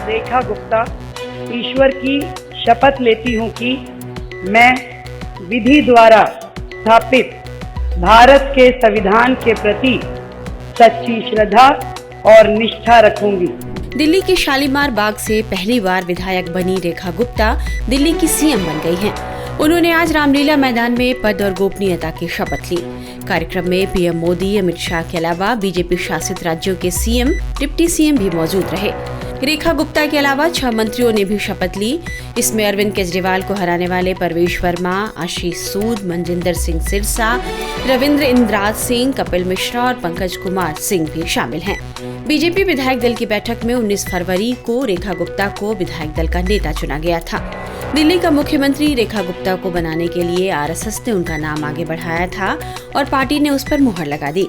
रेखा गुप्ता ईश्वर की शपथ लेती हूँ कि मैं विधि द्वारा स्थापित भारत के संविधान के प्रति सच्ची श्रद्धा और निष्ठा रखूंगी। दिल्ली के शालीमार बाग से पहली बार विधायक बनी रेखा गुप्ता दिल्ली की सीएम बन गई हैं। उन्होंने आज रामलीला मैदान में पद और गोपनीयता की शपथ ली। कार्यक्रम में पीएम मोदी, अमित शाह के अलावा बीजेपी शासित राज्यों के सीएम, डिप्टी सीएम भी मौजूद रहे। रेखा गुप्ता के अलावा 6 मंत्रियों ने भी शपथ ली। इसमें अरविंद केजरीवाल को हराने वाले परवेश वर्मा, आशीष सूद, मनजिंदर सिंह सिरसा, रविंद्र इंद्राज सिंह, कपिल मिश्रा और पंकज कुमार सिंह भी शामिल हैं। बीजेपी विधायक दल की बैठक में 19 फरवरी को रेखा गुप्ता को विधायक दल का नेता चुना गया था। दिल्ली का मुख्यमंत्री रेखा गुप्ता को बनाने के लिए आरएसएस ने उनका नाम आगे बढ़ाया था और पार्टी ने उस पर मुहर लगा दी।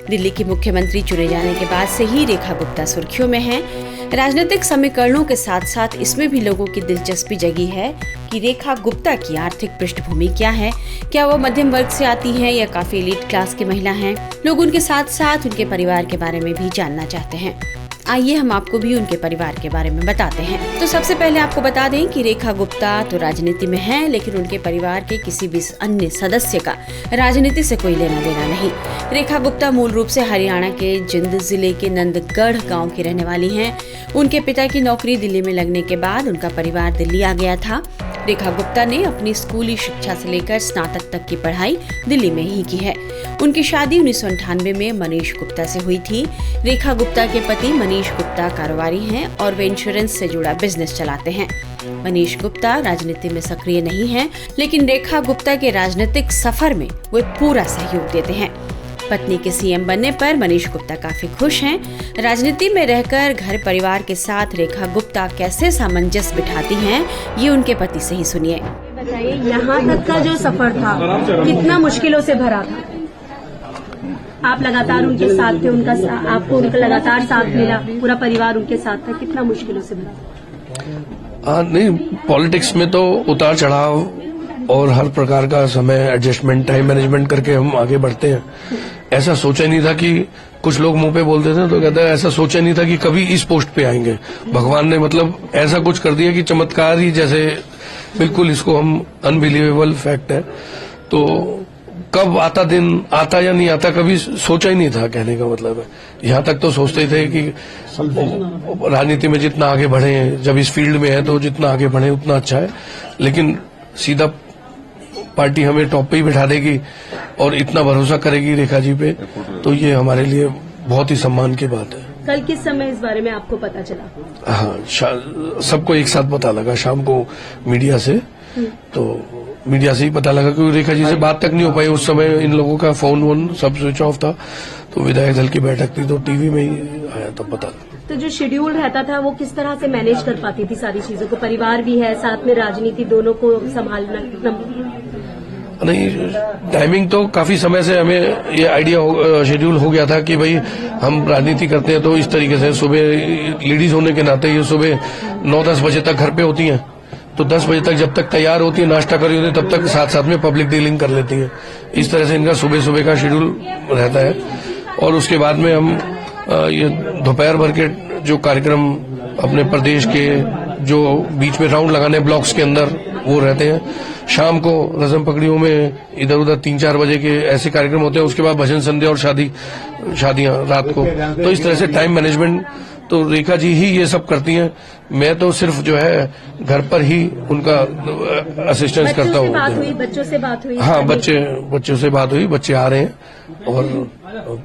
दिल्ली के मुख्यमंत्री चुने जाने के बाद से ही रेखा गुप्ता सुर्खियों में हैं। राजनीतिक समीकरणों के साथ साथ इसमें भी लोगों की दिलचस्पी जगी है कि रेखा गुप्ता की आर्थिक पृष्ठभूमि क्या है, क्या वो मध्यम वर्ग से आती हैं या काफी एलीट क्लास की महिला हैं। लोग उनके साथ साथ उनके परिवार के बारे में भी जानना चाहते हैं। आइए हम आपको भी उनके परिवार के बारे में बताते हैं। तो सबसे पहले आपको बता दें कि रेखा गुप्ता तो राजनीति में है, लेकिन उनके परिवार के किसी भी अन्य सदस्य का राजनीति से कोई लेना देना नहीं। रेखा गुप्ता मूल रूप से हरियाणा के जिंद जिले के नंदगढ़ गांव की रहने वाली हैं। उनके पिता की नौकरी दिल्ली में लगने के बाद उनका परिवार दिल्ली आ गया था। रेखा गुप्ता ने अपनी स्कूली शिक्षा से लेकर स्नातक तक की पढ़ाई दिल्ली में ही की है। उनकी शादी 1998 में मनीष गुप्ता से हुई थी। रेखा गुप्ता के पति मनीष गुप्ता कारोबारी हैं और वे इंश्योरेंस से जुड़ा बिजनेस चलाते हैं। मनीष गुप्ता राजनीति में सक्रिय नहीं हैं, लेकिन रेखा गुप्ता के राजनीतिक सफर में वे पूरा सहयोग देते हैं। पत्नी के सीएम बनने पर मनीष गुप्ता काफी खुश हैं। राजनीति में रहकर घर परिवार के साथ रेखा गुप्ता कैसे सामंजस्य बिठाती हैं, ये उनके पति से ही सुनिए। बताइए, यहाँ तक का जो सफर था कितना मुश्किलों से भरा था। आप लगातार उनके साथ थे, आपको उनका लगातार साथ मिला, पूरा परिवार उनके साथ था, कितना मुश्किलों से भरा। नहीं, पॉलिटिक्स में तो उतार चढ़ाव और हर प्रकार का समय एडजस्टमेंट, टाइम मैनेजमेंट करके हम आगे बढ़ते हैं। ऐसा सोचा नहीं था कि कुछ लोग मुंह पे बोलते थे तो कहते हैं ऐसा सोचा नहीं था कि कभी इस पोस्ट पे आएंगे। भगवान ने मतलब ऐसा कुछ कर दिया कि चमत्कार ही जैसे, बिल्कुल इसको हम अनबिलीवेबल फैक्ट है। तो कब आता दिन आता या नहीं आता कभी सोचा ही नहीं था, कहने का मतलब है। यहाँ तक तो सोचते थे कि राजनीति में जितना आगे बढ़े, जब इस फील्ड में है तो जितना आगे बढ़े उतना अच्छा है, लेकिन सीधा पार्टी हमें टॉप पे ही बिठा देगी और इतना भरोसा करेगी रेखा जी पे, तो ये हमारे लिए बहुत ही सम्मान की बात है। कल किस समय इस बारे में आपको पता चला? हाँ, सबको एक साथ पता लगा शाम को मीडिया से। तो मीडिया से ही पता लगा क्योंकि रेखा जी से बात तक नहीं हो पाई उस समय। इन लोगों का फोन वोन सब स्विच ऑफ था, तो विधायक दल की बैठक थी तो टीवी में ही आया तब पता लगा। तो जो शेड्यूल रहता था वो किस तरह से मैनेज कर पाती थी सारी चीजों को? परिवार भी है साथ में, राजनीति, दोनों को संभालना। नहीं, टाइमिंग तो काफी समय से हमें ये आइडिया शेड्यूल हो गया था कि भाई हम राजनीति करते हैं तो इस तरीके से सुबह लेडीज होने के नाते ये सुबह 9-10 बजे तक घर पे होती हैं, तो 10 बजे तक जब तक तैयार होती है, नाश्ता कर रही होती है, तब तक साथ साथ में पब्लिक डीलिंग कर लेती हैं। इस तरह से इनका सुबह सुबह का शेड्यूल रहता है। और उसके बाद में हम ये दोपहर भर के जो कार्यक्रम अपने प्रदेश के जो बीच में राउंड लगाने ब्लॉक्स के अंदर वो रहते हैं। शाम को रस्म पकड़ियों में इधर उधर 3-4 बजे के ऐसे कार्यक्रम होते हैं। उसके बाद भजन संध्या और शादियां रात को। तो इस तरह से टाइम मैनेजमेंट तो रेखा जी ही ये सब करती हैं। मैं तो सिर्फ जो है घर पर ही उनका असिस्टेंस करता हूँ। बच्चों से बात हुई? हाँ, बच्चों से बात हुई। बच्चे आ रहे हैं और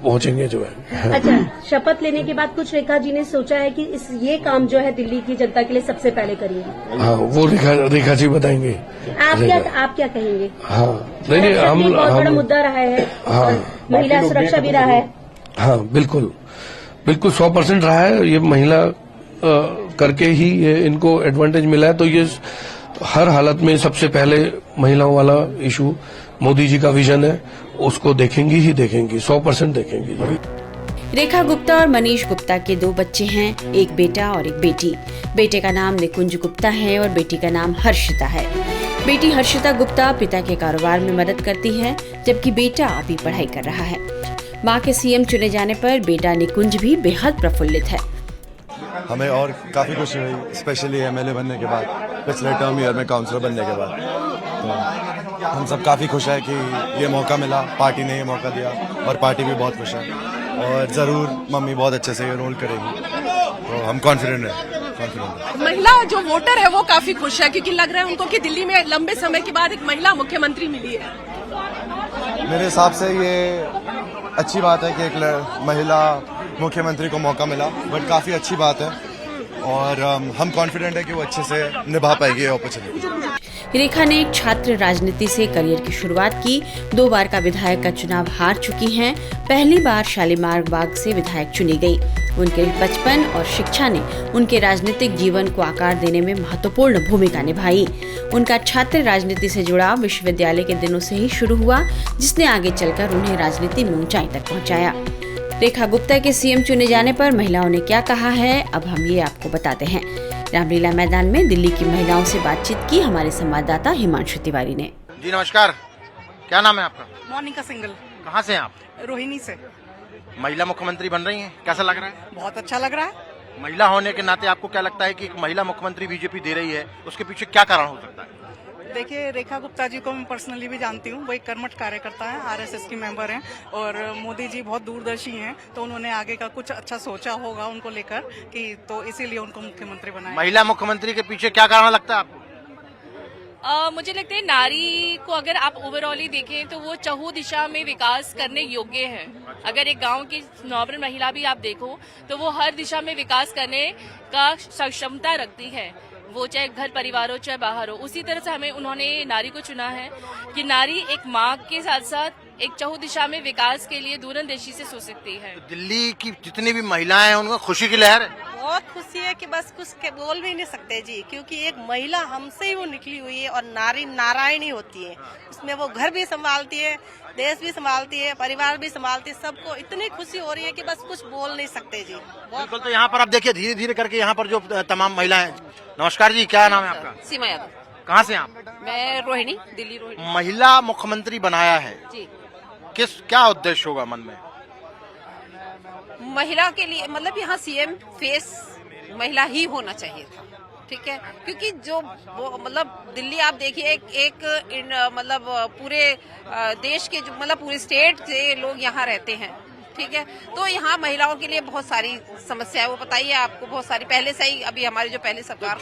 पहुंचेंगे जो है। अच्छा, शपथ लेने के बाद कुछ रेखा जी ने सोचा है कि ये काम जो है दिल्ली की जनता के लिए सबसे पहले करिए? हाँ, वो रेखा जी बताएंगे। आप क्या कहेंगे? हाँ, नहीं, हम बहुत बड़ा मुद्दा रहा है। हाँ, महिला सुरक्षा भी रहा है। हाँ, बिल्कुल 100% रहा है। ये महिला करके ही ये इनको एडवांटेज मिला है। तो ये हर हालत में सबसे पहले महिलाओं वाला इशू मोदी जी का विजन है, उसको देखेंगी ही देखेंगी, 100% देखेंगी। रेखा गुप्ता और मनीष गुप्ता के 2 बच्चे हैं, एक बेटा और एक बेटी। बेटे का नाम निकुंज गुप्ता है और बेटी का नाम हर्षिता है। बेटी हर्षिता गुप्ता पिता के कारोबार में मदद करती है, जबकि बेटा अभी पढ़ाई कर रहा है। मां के सीएम चुने जाने पर बेटा निकुंज भी बेहद प्रफुल्लित है। हमें और काफ़ी खुशी हुई, स्पेशली एमएलए बनने के बाद, पिछले टर्म ईयर में काउंसलर बनने के बाद। तो हम सब काफ़ी खुश हैं कि ये मौका मिला, पार्टी ने ये मौका दिया और पार्टी भी बहुत खुश है और ज़रूर मम्मी बहुत अच्छे से ये रोल करेगी, तो हम कॉन्फिडेंट हैं। महिला जो वोटर है वो काफी खुश है क्योंकि लग रहा है उनको कि दिल्ली में लंबे समय के बाद एक महिला मुख्यमंत्री मिली है। मेरे हिसाब से ये अच्छी बात है कि एक महिला मुख्यमंत्री को मौका मिला, बट काफ़ी अच्छी बात है और हम कॉन्फिडेंट है कि वो अच्छे से निभा पाएगी ये अपॉर्चुनिटी। रेखा ने छात्र राजनीति से करियर की शुरुआत की, 2 बार का विधायक का चुनाव हार चुकी हैं, पहली बार शालीमार बाग से विधायक चुनी गई। उनके बचपन और शिक्षा ने उनके राजनीतिक जीवन को आकार देने में महत्वपूर्ण भूमिका निभाई। उनका छात्र राजनीति से जुड़ाव विश्वविद्यालय के दिनों से ही शुरू हुआ, जिसने आगे चलकर उन्हें राजनीति में ऊंचाई तक पहुंचाया। रेखा गुप्ता के सीएम चुने जाने पर महिलाओं ने क्या कहा है, अब हम ये आपको बताते हैं। रामलीला मैदान में दिल्ली की महिलाओं से बातचीत की हमारे संवाददाता हिमांशु तिवारी ने। जी नमस्कार, क्या नाम है आपका? मोनिका सिंगल। कहाँ से हैं आप? रोहिणी से। महिला मुख्यमंत्री बन रही हैं, कैसा लग रहा है? बहुत अच्छा लग रहा है। महिला होने के नाते आपको क्या लगता है कि एक महिला मुख्यमंत्री बीजेपी दे रही है, उसके पीछे क्या कारण हो सकता है? देखिए, रेखा गुप्ता जी को मैं पर्सनली भी जानती हूँ, वो एक कर्मठ कार्यकर्ता है, आरएसएस की मेंबर हैं और मोदी जी बहुत दूरदर्शी हैं, तो उन्होंने आगे का कुछ अच्छा सोचा होगा उनको लेकर कि तो इसीलिए उनको मुख्यमंत्री बनाया। महिला मुख्यमंत्री के पीछे क्या कारण लगता है आपको? मुझे लगता है नारी को अगर आप ओवरऑल ही देखें तो वो चहु दिशा में विकास करने योग्य है। अगर एक गांव की नॉर्मल महिला भी आप देखो तो वो हर दिशा में विकास करने का सक्षमता रखती है, वो चाहे घर परिवार हो चाहे बाहर हो। उसी तरह से हमें उन्होंने नारी को चुना है कि नारी एक माँ के साथ साथ एक चहु दिशा में विकास के लिए दूरंदेशी से सोच सकती है। दिल्ली की जितनी भी महिलाएं हैं उनमें खुशी की लहर है। बहुत खुशी है कि बस कुछ बोल भी नहीं सकते जी, क्योंकि एक महिला हमसे ही वो निकली हुई है और नारी नारायणी होती है, उसमें वो घर भी संभालती है, देश भी संभालती है, परिवार भी संभालती है। सबको इतनी खुशी हो रही है कि बस कुछ बोल नहीं सकते जी। बिल्कुल, तो यहाँ पर आप देखिए धीरे धीरे करके यहाँ पर जो तमाम महिलाएं। नमस्कार जी, क्या नाम है आपका? सीमा यादव। कहाँ से आप? मैं रोहिणी, दिल्ली रोहिणी। महिला मुख्यमंत्री बनाया है जी। क्या उद्देश्य होगा मन में? महिला के लिए मतलब यहाँ सीएम फेस महिला ही होना चाहिए था, ठीक है, क्योंकि जो मतलब दिल्ली आप देखिए मतलब पूरे देश के जो मतलब पूरे स्टेट से लोग यहाँ रहते हैं, ठीक है, तो यहाँ महिलाओं के लिए बहुत सारी समस्या है। वो बताइए आपको, बहुत सारी पहले से ही अभी हमारी जो पहले सरकार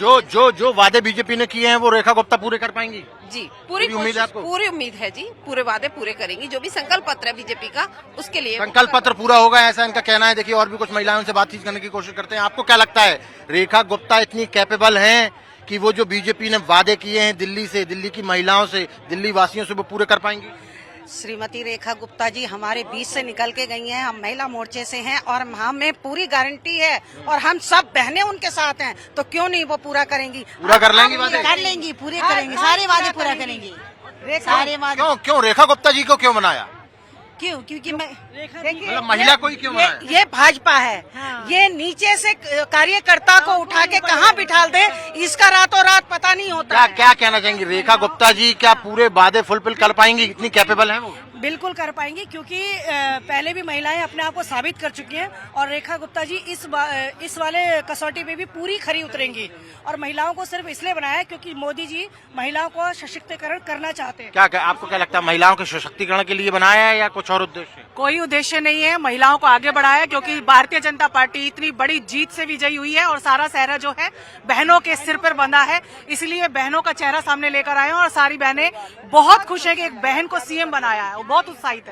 जो वादे बीजेपी ने किए हैं वो रेखा गुप्ता पूरे कर पाएंगी जी। पूरी उम्मीद है आपको? पूरी उम्मीद है जी, पूरे वादे पूरे करेंगी। जो भी संकल्प पत्र है बीजेपी का उसके लिए संकल्प पत्र पूरा होगा ऐसा इनका कहना है। देखिए और भी कुछ महिलाओं से बातचीत करने की कोशिश करते हैं। आपको क्या लगता है रेखा गुप्ता इतनी कैपेबल हैं कि वो जो बीजेपी ने वादे किए हैं दिल्ली से, दिल्ली की महिलाओं से, दिल्ली वासियों से, वो पूरे कर पाएंगी? श्रीमती रेखा गुप्ता जी हमारे बीच से निकल के गई हैं, हम महिला मोर्चे से हैं और हमें पूरी गारंटी है और हम सब बहनें उनके साथ हैं, तो क्यों नहीं वो पूरा करेंगी? पूरा कर लेंगी वादे? कर लेंगी, पूरे करेंगी, सारे वादे पूरा करेंगी। सारे वादे क्यों रेखा गुप्ता जी को क्यों बनाया? क्यों? क्योंकि मतलब महिला को ही क्यों बनाया? ये भाजपा है, ये नीचे से कार्यकर्ता को उठा के कहाँ बिठाल दे इसका रातों रात पता नहीं होता। क्या कहना चाहेंगी रेखा गुप्ता जी, क्या पूरे वादे फुलफिल कर पाएंगी? इतनी कैपेबल है वो? बिल्कुल कर पाएंगी, क्योंकि पहले भी महिलाएं अपने आप को साबित कर चुकी हैं और रेखा गुप्ता जी इस वाले कसौटी पे भी पूरी खरी उतरेंगी। और महिलाओं को सिर्फ इसलिए बनाया है क्योंकि मोदी जी महिलाओं को सशक्तिकरण करना चाहते हैं। क्या आपको क्या लगता है महिलाओं के सशक्तिकरण के लिए बनाया है या कुछ और उद्देश्य? कोई उद्देश्य नहीं है, महिलाओं को आगे बढ़ाया है, क्योंकि भारतीय जनता पार्टी इतनी बड़ी जीत से विजयी हुई है और सारा सहरा जो है बहनों के सिर पर बंधा है, इसलिए बहनों का चेहरा सामने लेकर आए हैं और सारी बहनें बहुत खुश है कि एक बहन को सीएम बनाया है, वो बहुत उत्साहित है।